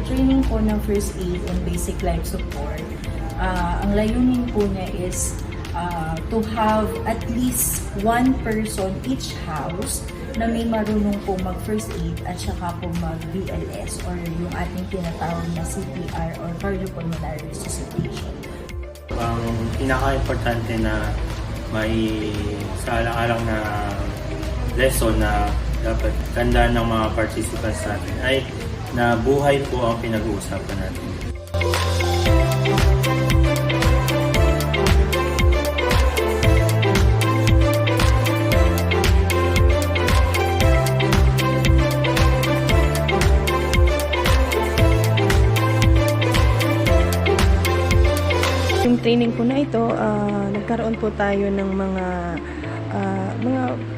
training po ng first aid and basic life support, ang layunin po niya is to have at least one person each house na may marunong po mag-first aid at saka po mag-BLS or yung ating tinatawag na CPR or cardiopulmonary resuscitation. Ang pinaka-importante na may saalang-alang na lesson na dapat tandaan ng mga participants natin ay na buhay po ang pinag-uusapan natin. Yung training po na ito, nagkaroon po tayo ng mga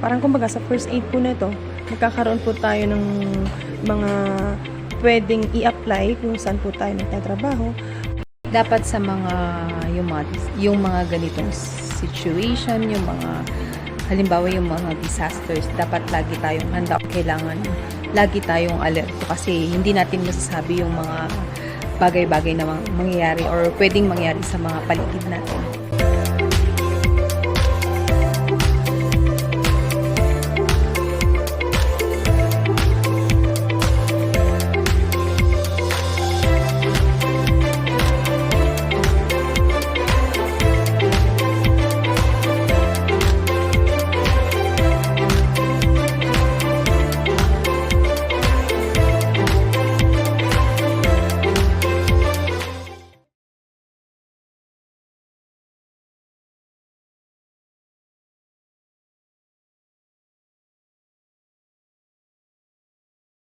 parang kumbaga sa first aid po na ito, nagkakaroon po tayo ng mga pwedeng i-apply kung saan po tayo nagtatrabaho. Dapat sa yung mga ganitong situation, yung mga halimbawa yung mga disasters, dapat lagi tayong handa. Kailangan lagi tayong alerto kasi hindi natin masasabi yung mga bagay-bagay na mangyayari or pwedeng mangyari sa mga paligid natin.